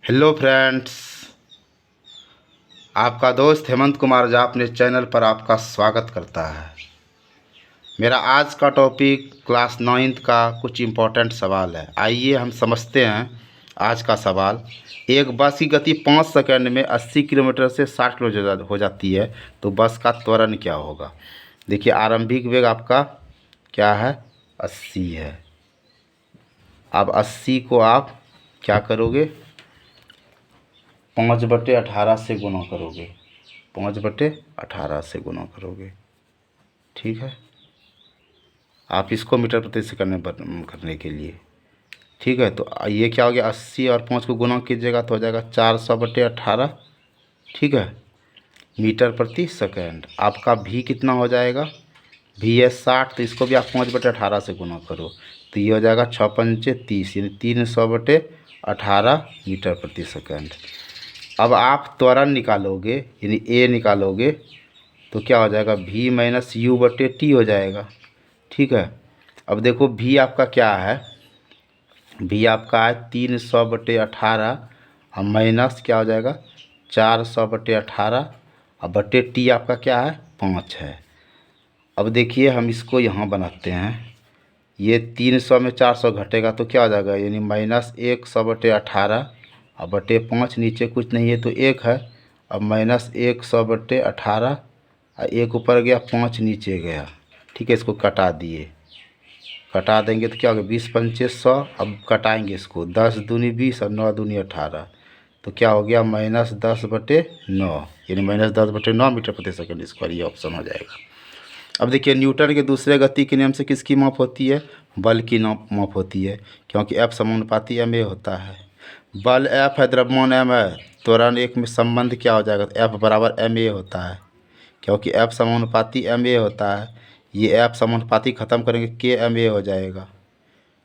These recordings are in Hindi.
हेलो फ्रेंड्स, आपका दोस्त हेमंत कुमार झा अपने चैनल पर आपका स्वागत करता है। मेरा आज का टॉपिक क्लास 9th का कुछ इम्पोर्टेंट सवाल है। आइए हम समझते हैं आज का सवाल। एक बस की गति 5 सेकंड में 80 किलोमीटर से 60 किलोमीटर हो जाती है, तो बस का त्वरण क्या होगा। देखिए, आरंभिक वेग आपका क्या है, 80 है। अब 80 को आप क्या करोगे, 5/18 से गुना करोगे, 5/18 से गुना करोगे। ठीक है, आप इसको मीटर प्रति सेकंड में करने के लिए, ठीक है। तो ये क्या हो गया, 80 और 5 को गुना कीजिएगा तो हो जाएगा 400/18। ठीक है, मीटर प्रति सेकंड। आपका भी कितना हो जाएगा, भी है 60, तो इसको भी आप 5/18 से गुना करो तो ये हो जाएगा 6×5 = 30, यानी 300/18 मीटर प्रति सेकंड। अब आप त्वरण निकालोगे, यानी ए निकालोगे, तो क्या हो जाएगा, v - u/t हो जाएगा। ठीक है, अब देखो v आपका क्या है, v आपका है 300/18 और माइनस क्या हो जाएगा 400/18 और बटे t आपका क्या है, 5 है। अब देखिए हम इसको यहाँ बनाते हैं, ये 300 में 400 घटेगा तो क्या हो जाएगा, यानी -100/18 और बटे 5, नीचे कुछ नहीं है तो 1 है। अब -100/18 और 1 ऊपर गया, 5 नीचे गया। ठीक है, इसको कटा दिए, कटा देंगे तो क्या होगा, 20×5 = 100। अब कटाएंगे इसको, 10 दूनी 20 और 9 दूनी 18, तो क्या हो गया, -10/9, यानी -10/9 मीटर प्रति सेकंड स्क्वायर। ये ऑप्शन हो जाएगा। अब देखिए, न्यूटन के दूसरे गति के नियम से किसकी माप होती है, बल की माप होती है, क्योंकि F समानुपाती ma होता है। बल F है, द्रव्यमान m है, त्वरण एक में संबंध क्या हो जाएगा, F = ma होता है, क्योंकि F समानुपाती ma होता है। ये F समानुपाती खत्म करेंगे, k ma हो जाएगा।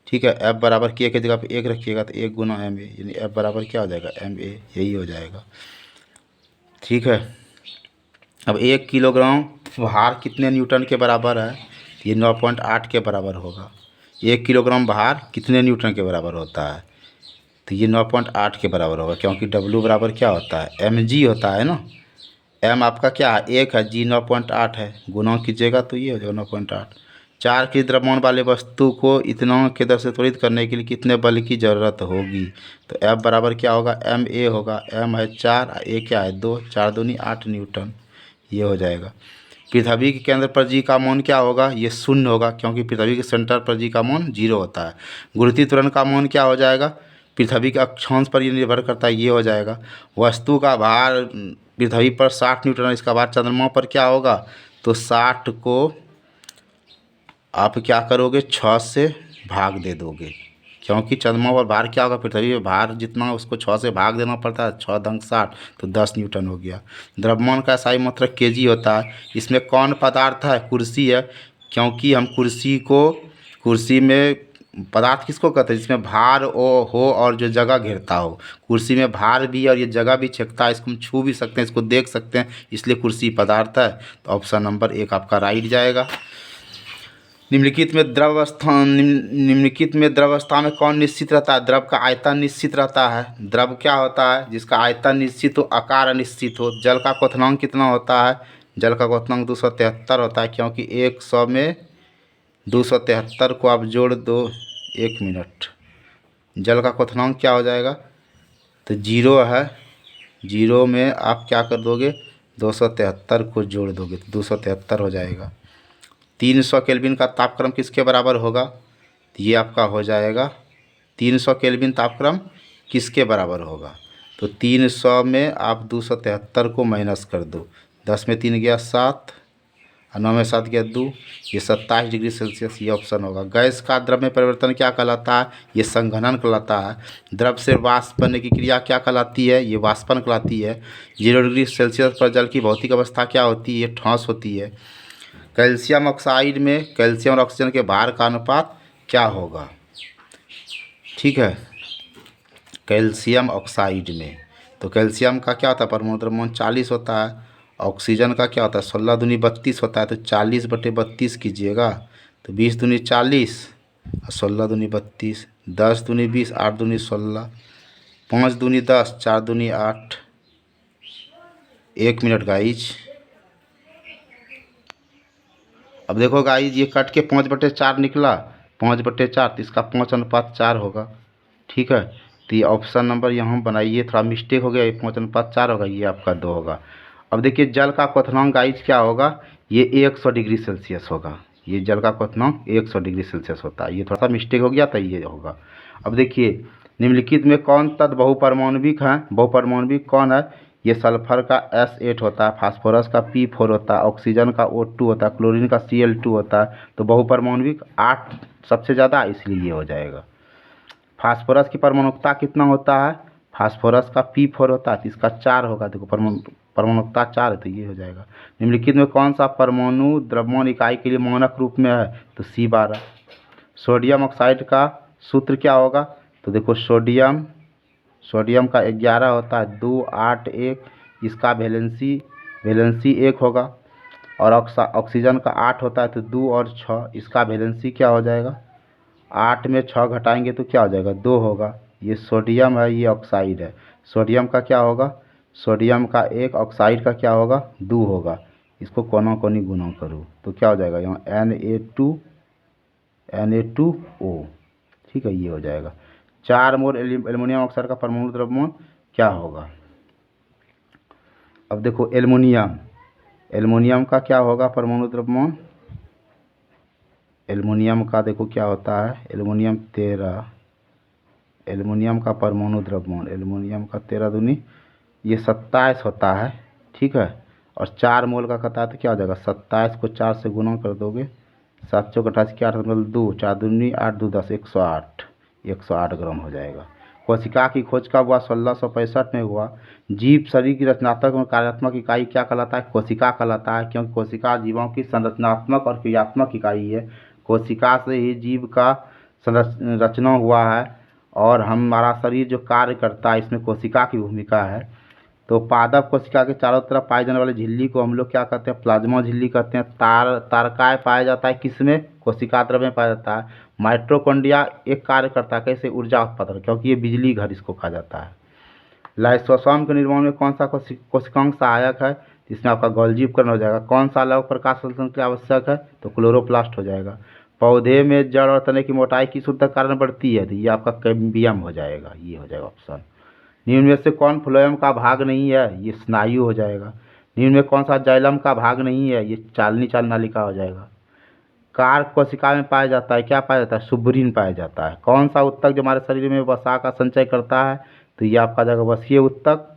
ठीक है, F = k की जगह पे 1 रखिएगा तो 1 × ma, यानी F बराबर क्या हो जाएगा, ma, यही हो जाएगा। ठीक है, अब 1 किलोग्राम भार कितने न्यूटन के बराबर है, ये 9.8 के बराबर होगा। 1 किलोग्राम भार कितने न्यूटन के बराबर होता है, तो ये 9.8 के बराबर होगा, क्योंकि W बराबर क्या होता है, mg होता है ना। m आपका क्या है, 1 है, g 9.8 है, गुना कीजिएगा तो ये हो जाएगा 9.8। 4 के द्रव्यमान वाले वस्तु को इतना के दर से त्वरित करने के लिए कितने बल की ज़रूरत होगी, तो F बराबर क्या होगा, ma होगा। m है 4 और a क्या है, 2, 4 दूनी 8 न्यूटन, ये हो जाएगा। पृथ्वी के केंद्र पर जी का मान क्या होगा, ये 0 होगा, क्योंकि पृथ्वी के सेंटर पर जी का मान 0 होता है। गुरुत्वीय त्वरण का मान क्या हो जाएगा, पृथ्वी के अक्षांश पर ये निर्भर करता है, ये हो जाएगा। वस्तु का भार पृथ्वी पर 60 न्यूटन है, इसका भार चंद्रमा पर क्या होगा, तो 60 को आप क्या करोगे, 6 से भाग दे दोगे, क्योंकि चंद्रमा पर भार क्या होगा, पृथ्वी पर भार जितना उसको 6 से भाग देना पड़ता है, 6 × 60 तो 10 न्यूटन हो गया। द्रव्यमान का SI मात्रक kg होता है। इसमें कौन पदार्थ है, कुर्सी है, क्योंकि हम कुर्सी में पदार्थ किसको कहते हैं, जिसमें भार हो और जो जगह घेरता हो। कुर्सी में भार भी और ये जगह भी छेकता है, इसको हम छू भी सकते हैं, इसको देख सकते हैं, इसलिए कुर्सी पदार्थ है। तो ऑप्शन नंबर 1 आपका राइट जाएगा। निम्नलिखित में द्रवस्था में कौन निश्चित रहता है, द्रव का आयतन निश्चित रहता है। द्रव क्या होता है, जिसका आयतन निश्चित हो, आकार अनिश्चित हो। जल का क्वथनांक कितना होता है, जल का क्वथनांक 273 होता है, क्योंकि 100 में 273 को आप जोड़ दो, 1 मिनट, जल का क्वथनांक क्या हो जाएगा, तो 0 है, 0 में आप क्या कर दोगे, 273 को जोड़ दोगे तो 273 हो जाएगा। 300 केल्विन का तापक्रम किसके बराबर होगा, तो ये आपका हो जाएगा 300 केल्विन तापक्रम किसके बराबर होगा, तो 300 में आप 273 को माइनस कर दो, 10 में 3 गया 7 और 9 में 7 गया 2, ये 27 डिग्री सेल्सियस, ये ऑप्शन होगा। गैस का द्रव में परिवर्तन क्या कहलाता है, ये संघनन कहलाता है। द्रव से वाष्प बनने की क्रिया क्या कहलाती है, ये वाष्पन कहलाती है। 0 डिग्री सेल्सियस पर जल की भौतिक अवस्था क्या होती है, ठोस होती है। कैल्शियम ऑक्साइड में कैल्शियम और ऑक्सीजन के भार का अनुपात क्या होगा, ठीक है, कैल्शियम ऑक्साइड में, तो कैल्शियम का क्या होता है, परमाणु द्रव्यमान 40 होता है। ऑक्सीजन का क्या होता है, 16 दूनी 32 होता है, तो 40/32 कीजिएगा, तो 20 दूनी 40 और 16 दूनी 32, 10 दूनी 20, 8 दूनी 16, 5 दूनी 10, 4 दूनी 8, 1 मिनट गाइज। अब देखो गाइज ये कट के 5/4 निकला, 5/4, तो इसका 5:4 होगा। ठीक है, तो ये ऑप्शन नंबर यहाँ बनाइए, थोड़ा मिस्टेक हो गया, ये 5:4 होगा, ये आपका 2 होगा। अब देखिए जल का क्वथनांक गाइज क्या होगा, ये 100 डिग्री सेल्सियस होगा। ये जल का क्वथनांक 100 डिग्री सेल्सियस होता है, ये थोड़ा सा मिस्टेक हो गया था, ये होगा। अब देखिए निम्नलिखित में कौन तत्व बहुपरमाणविक है, बहुपरमाणविक कौन है, ये सल्फर का S8 होता है, फास्फोरस का P4 होता है, ऑक्सीजन का O2 होता है, क्लोरीन का Cl2 होता है। तो बहुपरमाणविक 8 सबसे ज़्यादा, इसलिए ये हो जाएगा। फास्फोरस की परमाणुकता कितना होता है, फास्फोरस का P4 होता है, तो इसका 4 होगा। देखो परमाणुकता 4 है, तो ये हो जाएगा। निम्नलिखित में कौन सा परमाणु द्रव्यमान इकाई के लिए मानक रूप में है, तो C12। सोडियम ऑक्साइड का सूत्र क्या होगा, तो देखो सोडियम का 11 होता है, 2, 8, 1, इसका वैलेंसी 1 होगा। और ऑक्सीजन का 8 होता है, तो 2 और 6, इसका वैलेंसी क्या हो जाएगा, 8 में 6 घटाएंगे तो क्या हो जाएगा, 2 होगा। ये सोडियम है, ये ऑक्साइड है। सोडियम का क्या होगा, सोडियम का 1, ऑक्साइड का क्या होगा, 2 होगा। इसको कोना कोनी गुना करो तो क्या हो जाएगा, यहाँ Na2O। ठीक है, ये हो जाएगा। 4 मोल एल्युमिनियम ऑक्साइड का परमाणु द्रव्यमान क्या होगा। अब देखो एल्युमिनियम का क्या होगा परमाणु द्रव्यमान, एल्युमिनियम का देखो क्या होता है, एल्युमिनियम 13, एल्युमिनियम का परमाणु द्रव्यमान, एल्युमिनियम का 13 दूनी ये 27 होता है। ठीक है, और 4 मोल का कहता है तो क्या हो जाएगा, 27 को 4 से गुना कर दोगे, 7 चौक 28 की 8 मतलब 2, 4 दूनी 8, 2 10, 108 ग्राम हो जाएगा। कोशिका की खोज कब हुआ, 1665 में हुआ। जीव शरीर की रचनात्मक और कार्यात्मक इकाई क्या कहलाता है, कोशिका कहलाता है, क्योंकि कोशिका जीवों की संरचनात्मक और क्रियात्मक इकाई है। कोशिका से ही जीव का रचना हुआ है, और हमारा शरीर जो कार्य करता है इसमें कोशिका की भूमिका है। तो पादप कोशिका के चारों तरफ पाए जाने वाले झिल्ली को हम लोग क्या कहते हैं, प्लाज्मा झिल्ली कहते हैं। तारकाय पाया जाता है किसमें, कोशिका द्रव्य में पाया जाता है। माइटोकॉन्ड्रिया एक कार्य करता है कैसे, ऊर्जा उत्पादन, क्योंकि ये बिजली घर इसको कहा जाता है। लाइसोसोम के निर्माण में कौन सा कोशिकांग सहायक है, इसमें आपका गोल्जी उपकरण हो जाएगा। कौन सा लौह प्रकाश संश्लेषण के लिए आवश्यक है, तो क्लोरोप्लास्ट हो जाएगा। पौधे में जड़ और तने की मोटाई किस ऊतक कारण बढ़ती है, तो ये आपका कैम्बियम हो जाएगा, ये हो जाएगा ऑप्शन। निम्न में से कौन फ्लोएम का भाग नहीं है, ये स्नायु हो जाएगा। निम्न में कौन सा जाइलम का भाग नहीं है, ये चाल नालिका हो जाएगा। कार्क कोशिका में पाया जाता है, क्या पाया जाता है, सुब्रीन पाया जाता है। कौन सा ऊतक जो हमारे शरीर में वसा का संचय करता है, तो ये आपका जाएगा वसीय ऊतक।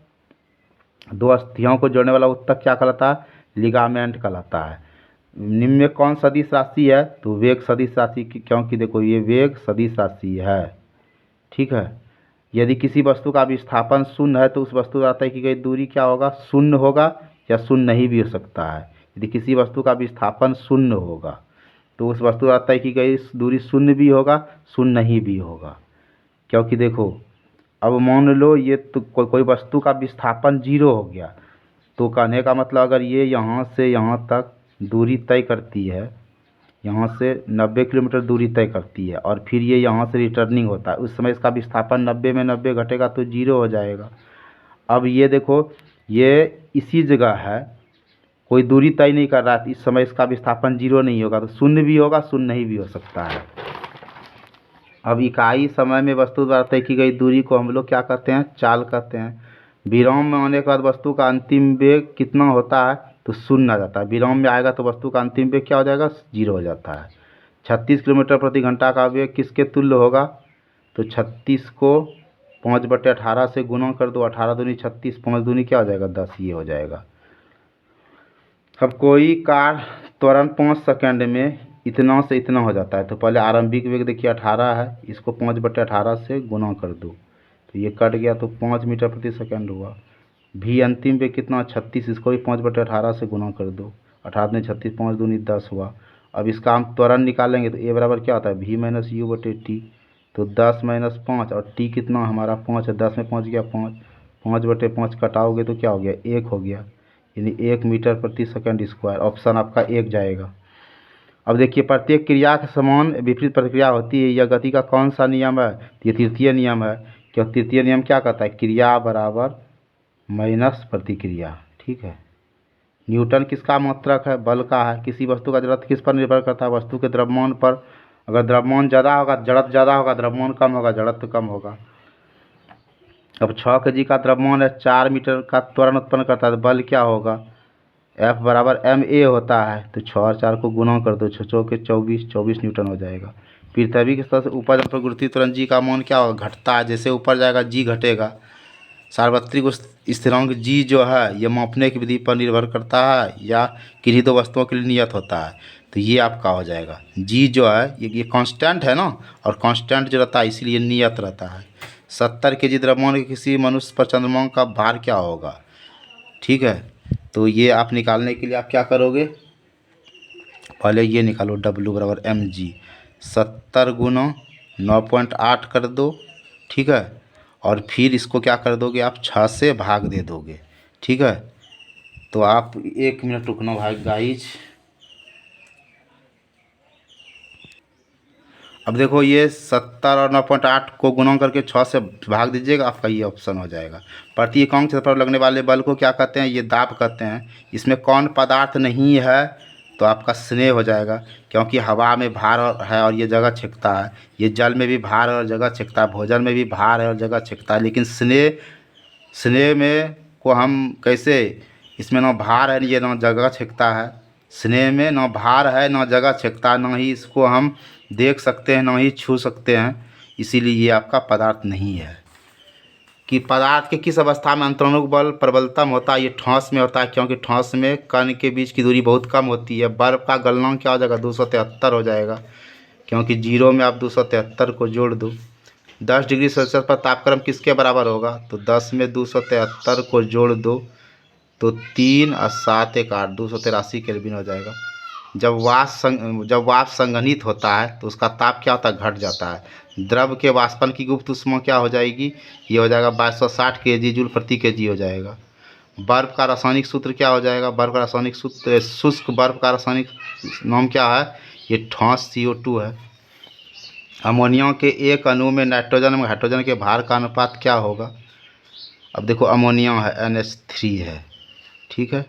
दो अस्थियों को जोड़ने वाला ऊतक क्या कहलाता है, लिगामेंट कहलाता है। निम्न में कौन सदिश राशि है, तो वेग सदिश राशि, क्योंकि देखो ये वेग सदिश राशि है। ठीक है, यदि किसी वस्तु का विस्थापन शून्य है तो उस वस्तु द्वारा तय की गई दूरी क्या होगा, शून्य होगा, या शून्य नहीं भी हो सकता है। यदि किसी वस्तु का विस्थापन शून्य होगा तो उस वस्तु द्वारा तय की गई दूरी शून्य भी होगा, शून्य नहीं भी होगा। क्योंकि देखो अब मान लो ये तो कोई वस्तु का विस्थापन 0 हो गया, तो कहने का मतलब अगर ये यहाँ से यहाँ तक दूरी तय करती है, यहाँ से 90 किलोमीटर दूरी तय करती है, और फिर ये यहाँ से रिटर्निंग होता है, उस समय इसका विस्थापन 90 में 90 घटेगा तो 0 हो जाएगा। अब ये देखो ये इसी जगह है, कोई दूरी तय नहीं कर रहा है, इस समय इसका विस्थापन 0 नहीं होगा, तो शून्य भी होगा, शून्य नहीं भी हो सकता है। अब इकाई समय में वस्तु द्वारा तय की गई दूरी को हम लोग क्या कहते हैं, चाल कहते हैं। विराम में आने के बाद वस्तु का अंतिम वेग कितना होता है, तो शून्य आ जाता है। विराम में आएगा तो वस्तु का अंतिम वेग क्या हो जाएगा, 0 हो जाता है। 36 किलोमीटर प्रति घंटा का वेग किसके तुल्य होगा, तो 36 को 5/18 से गुना कर दो, 18 दूनी 36, 5 दूनी क्या हो जाएगा, 10, ये हो जाएगा। अब कोई कार त्वरण 5 सेकंड में इतना से इतना हो जाता है, तो पहले आरंभिक वेग देखिए 18 है, इसको 5/18 से गुना कर दो, तो ये कट गया तो 5 मीटर प्रति सेकंड हुआ। भी अंतिम वेग कितना, 36, इसको भी 5/18 से गुना कर दो, 18 दूनी 36, 5 दूनी 10 हुआ। अब इसका हम त्वरण निकालेंगे तो ए बराबर क्या होता है, v माइनस यू बटे टी, तो 10 माइनस 5, और टी कितना हमारा 5 है, 10 में 5 गया 5, 5/5 कटाओगे तो क्या हो गया, 1 हो गया, यानी 1 मीटर प्रति सेकंड स्क्वायर। ऑप्शन आपका 1 जाएगा। अब देखिए प्रत्येक क्रिया के समान विपरीत प्रतिक्रिया होती है, यह गति का कौन सा नियम है, ये तृतीय नियम है। क्यों तृतीय नियम क्या कहता है, क्रिया बराबर माइनस प्रतिक्रिया। ठीक है। न्यूटन किसका मात्रक है, बल का है। किसी वस्तु का जड़त्व किस पर निर्भर करता है, वस्तु के द्रव्यमान पर। अगर द्रव्यमान ज़्यादा होगा जड़त्व ज़्यादा होगा, द्रव्यमान कम होगा जड़त्व कम होगा। अब 6 kg का द्रव्यमान है, 4 मीटर का त्वरण उत्पन्न करता है, तो बल क्या होगा, F बराबर ma होता है। तो 6 और 4 को गुणा कर दो, 6 के 24 न्यूटन हो जाएगा। फिर तभी किस तरह से ऊपर जब प्रवृत्ति तुरंत जी का मान क्या होगा, घटता है। जैसे ऊपर जाएगा जी घटेगा। सार्वत्रिक स्थिरांक जी जो है ये मापने की विधि पर निर्भर करता है या किन्हीं दो वस्तुओं के लिए नियत होता है। तो ये आपका हो जाएगा जी जो है ये कांस्टेंट है ना, और कांस्टेंट जो रहता है इसलिए नियत रहता है। 70 kg द्रव्यमान के किसी मनुष्य पर चंद्रमा का भार क्या होगा। ठीक है। तो ये आप निकालने के लिए आप क्या करोगे, पहले ये निकालो W बराबर mg, 70 गुना 9.8 कर दो। ठीक है। और फिर इसको क्या कर दोगे आप 6 से भाग दे दोगे। ठीक है। तो आप 1 मिनट रुकना भाई गाइज। अब देखो ये 70 और 9.8 को गुणा करके 6 से भाग दीजिएगा, आपका ये ऑप्शन हो जाएगा। प्रति एकांक क्षेत्र पर लगने वाले बल को क्या कहते हैं, ये दाब कहते हैं। इसमें कौन पदार्थ नहीं है, तो आपका स्नेह हो जाएगा, क्योंकि हवा में भार है और ये जगह छिकता है। ये जल में भी भार है और जगह छिकता है, भोजन में भी भार है और जगह छिकता है। लेकिन स्नेह, स्नेह में को हम कैसे, इसमें ना भार है ये ना जगह छिकता है। स्नेह में ना भार है ना जगह छिकता है, ना ही इसको हम देख सकते हैं ना ही छू सकते हैं, इसीलिए ये आपका पदार्थ नहीं है। कि पदार्थ के किस अवस्था में अंतरणुक बल प्रबलतम होता है, ये ठोस में होता है, क्योंकि ठोस में कण के बीच की दूरी बहुत कम होती है। बर्फ़ का गलनांक क्या हो जाएगा, 273 हो जाएगा, क्योंकि जीरो में आप 273 को जोड़ दो। 10 डिग्री सेल्सियस पर तापक्रम किसके बराबर होगा, तो 10 में 273 को जोड़ दो तो 3 और 7 एक 8, 283 केल्विन हो जाएगा। जब वाष्प संघनित होता है तो उसका ताप क्या होता है, घट जाता है। द्रव के वाष्पन की गुप्त ऊष्मा क्या हो जाएगी, ये हो जाएगा 2260 kJ जूल प्रति kg हो जाएगा। बर्फ़ का रासायनिक सूत्र क्या हो जाएगा, बर्फ़ का रासायनिक सूत्र, शुष्क बर्फ़ का रासायनिक नाम क्या है, ये ठोस CO2 है। अमोनिया के एक अणु में नाइट्रोजन में हाइड्रोजन के भार का अनुपात क्या होगा। अब देखो अमोनिया है NH3 है। ठीक है।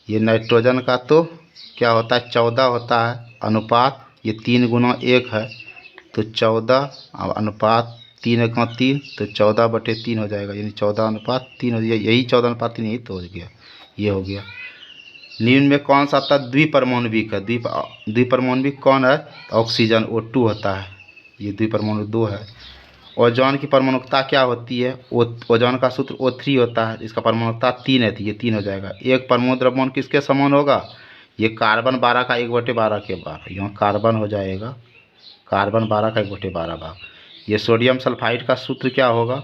ये नाइट्रोजन का तो क्या होता है 14 होता है अनुपात, ये 3 गुना 1 है तो 14 अनुपात 3 तो 14/3 हो जाएगा, यानी 14/3 हो जाएगा। यही 14/3 यही तो हो गया, ये हो गया। निम्न में कौन सा आता है द्विपरमाणुविक है, द्विपरमाणुविक कौन है, ऑक्सीजन O2 होता है, ये द्विपरमाणु 2 है। ओजोन की परमाणुकता क्या होती है, ओजोन का सूत्र O3 होता है, इसका परमाणुकता 3 है, तो ये 3 हो जाएगा। एक परमाणु द्रव्यमान किसके समान होगा, ये कार्बन 12 का 1/12 के बार, यहाँ कार्बन हो जाएगा, कार्बन 12 का 1/12 भाग। ये सोडियम सल्फाइड का सूत्र क्या होगा,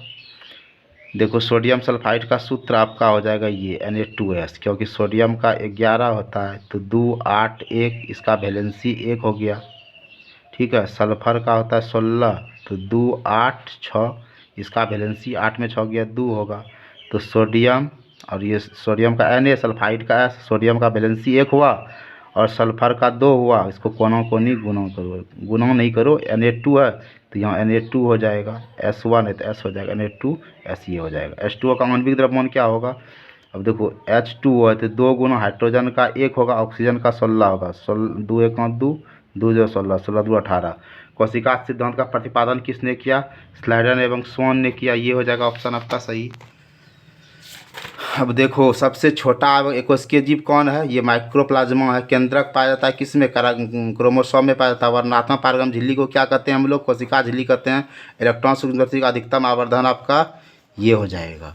देखो सोडियम सल्फाइड का सूत्र आपका हो जाएगा ये Na2S, क्योंकि सोडियम का 11 होता है तो 2 8 1, इसका वैलेंसी 1 हो गया। ठीक है। सल्फर का होता है 16 तो 2 8 6, इसका वैलेंसी 8 में 6 गया 2 होगा। तो सोडियम और ये सोडियम का Na, सल्फाइड का S, सोडियम का वैलेंसी 1 हुआ और सल्फर का 2 हुआ। इसको कोना कोनी गुना करो, गुना नहीं करो, Na2 है तो यहाँ Na2 हो जाएगा, S1 है तो S हो जाएगा, Na2S ये हो जाएगा। H2O का आणविक द्रव्यमान क्या होगा, अब देखो H2O है तो 2 गुना हाइड्रोजन का 1 होगा, ऑक्सीजन का 16 होगा, 2 1 2, 2 जो 16, 16 2 18। कोशिका सिद्धांत का प्रतिपादन किसने किया, स्लाइडर एवं स्वान ने किया, ये हो जाएगा ऑप्शन आपका सही। अब देखो सबसे छोटा एकोस्कीय जीव कौन है, ये माइक्रोप्लाज्मा है। केंद्रक पाया जाता है किसमें, क्रोमोसोम में पाया जाता है। वर्णनात्मक पारगम झिल्ली को क्या कहते हैं हम लोग, कोशिका झिल्ली कहते हैं। इलेक्ट्रॉन सूक्ष्मदर्शी का अधिकतम आवर्धन आपका ये हो जाएगा।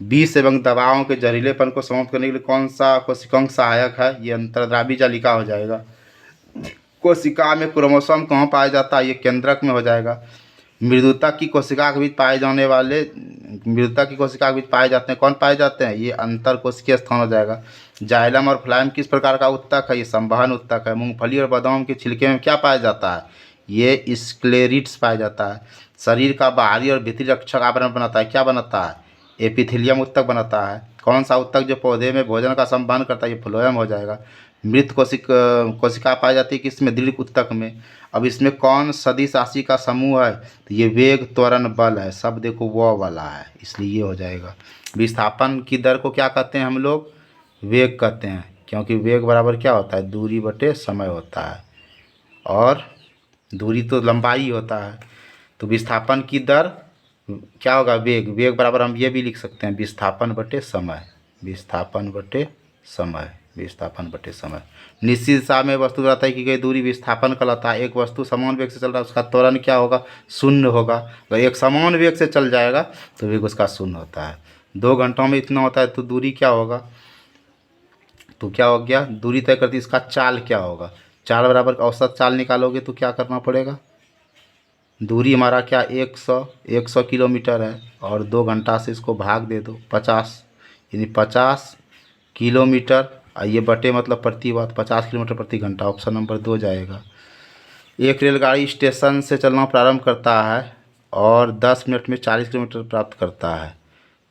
विष एवं दवाओं के जहरीलेपन को समाप्त करने के लिए कौन सा कोशिकांग सहायक है, ये अंतर्द्रावी जालिका हो जाएगा। कोशिका में क्रोमोसोम कहाँ पाया जाता है, ये केंद्रक में हो जाएगा। मृदुता की कोशिका के बीच पाए जाने वाले, मृदुता की कोशिका के बीच पाए जाते हैं, कौन पाए जाते हैं, ये अंतर कोशिकीय स्थान हो जाएगा। जाइलम और फ्लाइम किस प्रकार का उत्तक है, ये संवहन उत्तक है। मूंगफली और बादाम के छिलके में क्या पाया जाता है, ये स्क्लेरिट्स पाया जाता है। शरीर का बाहरी और भीतरी रक्षक आवरण बनाता है, क्या बनाता है, एपिथेलियम उत्तक बनाता है। कौन सा उत्तक जो पौधे में भोजन का संवहन करता है, ये फ्लोएम हो जाएगा। मृत कोशिका पाई जाती है किसमें, दृढ़ ऊतक में। अब इसमें कौन सदिश राशि का समूह है, तो ये वेग त्वरण बल है, सब देखो वो वाला है, इसलिए ये हो जाएगा। विस्थापन की दर को क्या कहते हैं हम लोग, वेग कहते हैं, क्योंकि वेग बराबर क्या होता है, दूरी बटे समय होता है, और दूरी तो लंबाई होता है। तो विस्थापन की दर क्या होगा, वेग, वेग बराबर हम ये भी लिख सकते हैं, विस्थापन बटे समय, विस्थापन बटे समय, विस्थापन बटे समय। निश्चित दिशा में वस्तु द्वारा तय की गई दूरी विस्थापन कहलाता है। एक वस्तु समान वेग से चल रहा है, उसका त्वरण क्या होगा, शून्य होगा। अगर एक समान वेग से चल जाएगा तो वेग उसका शून्य होता है। 2 घंटों में इतना होता है तो दूरी क्या होगा, तो क्या हो गया, दूरी तय करती, इसका चाल क्या होगा, चाल बराबर औसत चाल निकालोगे तो क्या करना पड़ेगा, दूरी हमारा क्या 100 किलोमीटर है, और 2 घंटा से इसको भाग दे दो 50, यानी 50 किलोमीटर, ये बटे मतलब प्रति वक्त 50 किलोमीटर प्रति घंटा, ऑप्शन नंबर 2 जाएगा। एक रेलगाड़ी स्टेशन से चलना प्रारंभ करता है और 10 मिनट में 40 किलोमीटर प्राप्त करता है,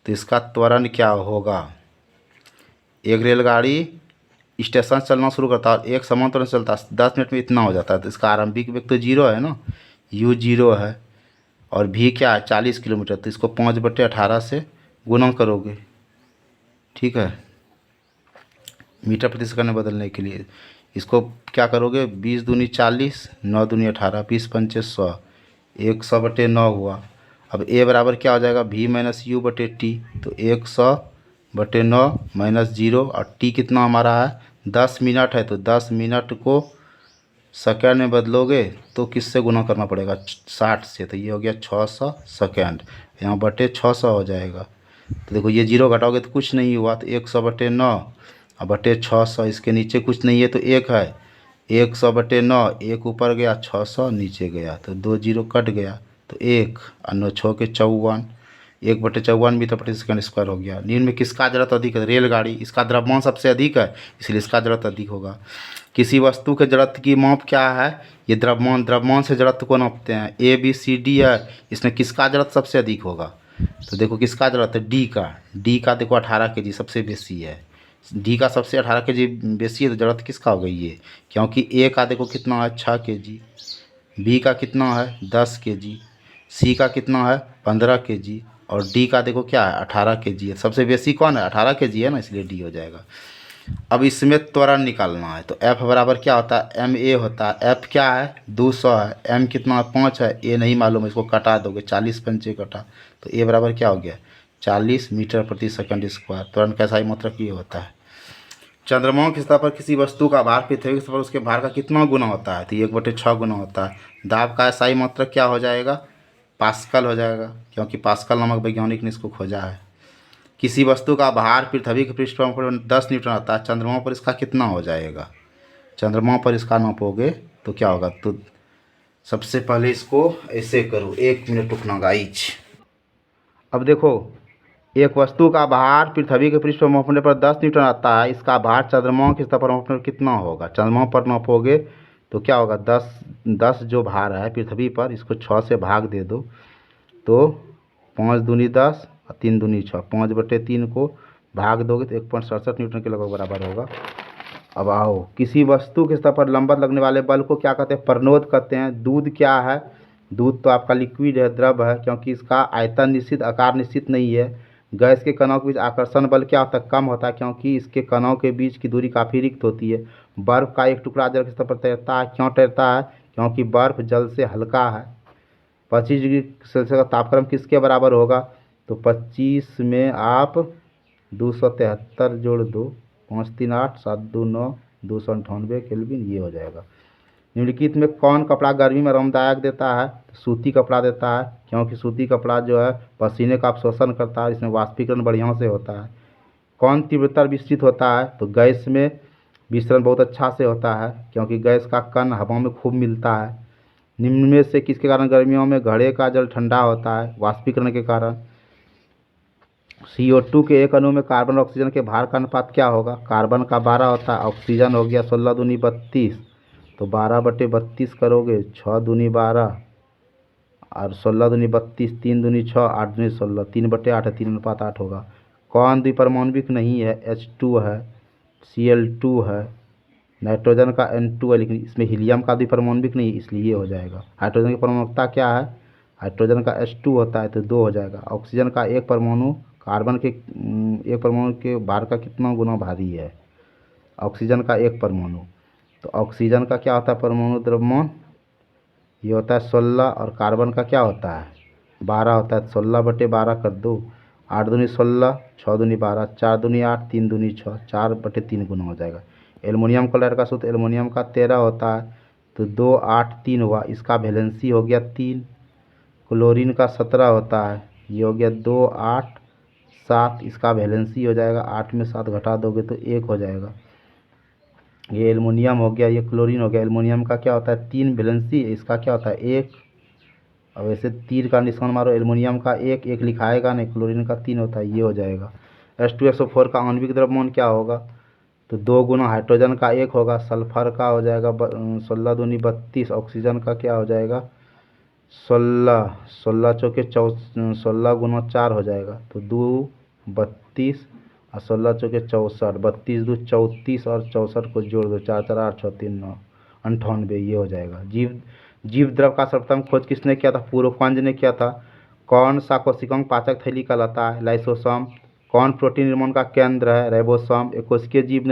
तो इसका त्वरण क्या होगा। एक रेलगाड़ी स्टेशन से चलना शुरू करता है और एक समान त्वरण से चलता है, 10 मिनट में इतना हो जाता है, तो इसका आरंभिक वेग तो 0 है ना, u0 है, और भी क्या है 40 किलोमीटर, तो इसको 5/18 से गुना करोगे, ठीक है, मीटर प्रति सेकंड में बदलने के लिए। इसको क्या करोगे, 20 दूनी 40, 9 दूनी 18, 20 पंचे 100, 100/9 हुआ। अब ए बराबर क्या हो जाएगा, v माइनस यू बटे टी, तो 100/9 माइनस 0, और टी कितना हमारा है 10 मिनट है, तो 10 मिनट को सेकेंड में बदलोगे तो किससे गुना करना पड़ेगा, 60 से, तो ये हो गया 600 सेकेंड, यहाँ बटे 600 हो जाएगा। तो देखो ये 0 घटाओगे तो कुछ नहीं हुआ, तो 100/9 और बटे 600, इसके नीचे कुछ नहीं है तो 1 है, 100/9, 1 ऊपर गया 600 नीचे गया, तो 2 0 कट गया, तो 1 और 9 6 के 54, 1/54 मीटर प्रति सेकंड स्क्वायर हो गया। निम्न में किसका जड़त्व अधिक है, रेलगाड़ी, इसका द्रव्यमान सबसे अधिक है इसलिए इसका जड़त्व अधिक होगा। किसी वस्तु के जड़त्व की माप क्या है, ये द्रव्यमान, द्रव्यमान से जड़त्व को नापते हैं, ए बी सी डी है, इसमें किसका जड़त्व सबसे अधिक होगा, तो देखो किसका जड़त्व है, डी का देखो 18 kg सबसे बेसी है, डी का सबसे 18 kg बेसी है, तो जड़त्व किसका होगा ये, क्योंकि ए का देखो कितना है 6 kg, बी का कितना है 10 kg, सी का कितना है 15 kg, और डी का देखो क्या है 18 kg है, सबसे बेसी कौन है 18 kg है ना, इसलिए डी हो जाएगा। अब इसमें त्वरण निकालना है, तो एफ बराबर क्या होता है, एम ए होता है, एफ क्या है 200 है, एम कितना है 5 है, ए नहीं मालूम है, इसको कटा दोगे 40 पंचे कटा, तो ए बराबर क्या हो गया 40 मीटर प्रति सेकंड स्क्वायर। त्वरण का सही मात्रक ये होता है। चंद्रमा की सतह पर किसी वस्तु का भार पृथ्वी की सतह पर उसके भार का कितना गुना होता है, तो 1/6 गुना होता है। दाब का सही मात्रक क्या हो जाएगा, पास्कल हो जाएगा, क्योंकि पास्कल नामक वैज्ञानिक ने इसको खोजा है। किसी वस्तु का भार पृथ्वी के पृष्ठभाग पर 10 न्यूटन आता है, चंद्रमा पर इसका कितना हो जाएगा, चंद्रमा पर इसका नापोगे तो क्या होगा, तो सबसे पहले इसको ऐसे करो, 1 मिनट रुकना गाइज। अब देखो एक वस्तु का भार पृथ्वी के पृष्ठ पर मापने पर 10 न्यूटन आता है, इसका भार चंद्रमा की सतह पर मापने पर कितना होगा, चंद्रमा पर नापोगे तो क्या होगा, 10 जो भार है पृथ्वी पर, इसको 6 से भाग दे दो, तो 5 दूनी 10 और 3 दूनी 6, 5/3 को भाग दोगे तो 1.67 न्यूटन के लगभग बराबर होगा। अब आओ, किसी वस्तु के सतह पर लंबवत लगने वाले बल को क्या कहते हैं, प्रणोद कहते हैं। दूध क्या है, दूध तो आपका लिक्विड है, द्रव है, क्योंकि इसका आयतन निश्चित, आकार निश्चित नहीं है। गैस के कणों के बीच आकर्षण बल क्या होता है, कम होता है, क्योंकि इसके कणों के बीच की दूरी काफ़ी रिक्त होती है। बर्फ़ का एक टुकड़ा जल के सतह पर तैरता है, क्यों तैरता है, क्योंकि बर्फ़ जल से हल्का है। 25 डिग्री सेल्सियस का तापक्रम किसके बराबर होगा, तो 25 में आप 273 जोड़ दो, 5 3 8 7 2 9, 298 केल्विन, ये हो जाएगा। निम्नलिखित में कौन कपड़ा गर्मी में आरामदायक देता है, तो सूती कपड़ा देता है, क्योंकि सूती कपड़ा जो है पसीने का अवशोषण करता है, इसमें वाष्पीकरण बढ़िया से होता है। कौन तीव्रता विस्तृत होता है, तो गैस में विस्तरण बहुत अच्छा से होता है, क्योंकि गैस का कण हवा में खूब मिलता है। निम्न में से किसके कारण गर्मियों में घड़े का जल ठंडा होता है, वाष्पीकरण के कारण। CO2 के एक अणु में कार्बन और ऑक्सीजन के भार का अनुपात क्या होगा, कार्बन का 12 होता है, ऑक्सीजन हो गया 16 दूनी 32, तो 12/32 करोगे, 6 दूनी 12 और 16 दूनी 32, 3 दूनी 6, 8 दूनी 16, 3/8 है, 3:8 होगा। कौन द्विपरमाणविक नहीं है, H2 है, Cl2 है, नाइट्रोजन का N2 है, लेकिन इसमें हीलियम का भी परमाणविक नहीं है, इसलिए ये हो जाएगा। हाइड्रोजन की परमाणुकता क्या है? हाइड्रोजन का H2 होता है तो 2 हो जाएगा। ऑक्सीजन का एक परमाणु कार्बन के एक परमाणु के भार का कितना गुना भारी है? ऑक्सीजन का एक परमाणु, तो ऑक्सीजन का क्या होता है परमाणु द्रव्यमान? ये होता है 16, और कार्बन का क्या होता है 12 होता है। 16/12 कर दो, 8 दूनी 16, 6 दूनी 12, 4 दूनी 8, 3 दूनी 6, 4/3 गुना हो जाएगा। एल्युमिनियम क्लोराइड का सूत्र एल्युमिनियम का 13 होता है, तो 2 8 3 हुआ, इसका वैलेंसी हो गया 3। क्लोरीन का 17 होता है, ये हो गया 2 8 7, इसका वैलेंसी हो जाएगा 8 में 7 घटा दोगे तो 1 हो जाएगा। ये एल्युमिनियम हो गया, ये क्लोरीन हो गया। एल्युमिनियम का क्या होता है 3 वैलेंसी, इसका क्या होता है 1। अब ऐसे तीर का निशान मारो, एल्युमिनियम का 1 1 लिखाएगा नहीं, क्लोरीन का 3 होता है, ये हो जाएगा। H2SO4 का आणविक द्रव्यमान क्या होगा? तो 2 गुना हाइड्रोजन का 1 होगा, सल्फर का हो जाएगा 16 दूनी 32, ऑक्सीजन का क्या हो जाएगा 16, 16 चौके 16 गुना 4 हो जाएगा, तो 2 32 और 16 चौके 64, 32 2 34 और 64 को जोड़ दो, 4 4 8 6 3 9 98, ये हो जाएगा। जीव द्रव का सर्वप्रथम खोज किसने किया था? पूर्वपंज ने किया था। कौन सा कोशिकांग पाचक थैली कहलाता है? लाइसोसोम। कौन प्रोटीन निर्माण का केंद्र है? राइबोसोम। एक कोशिकीय जीव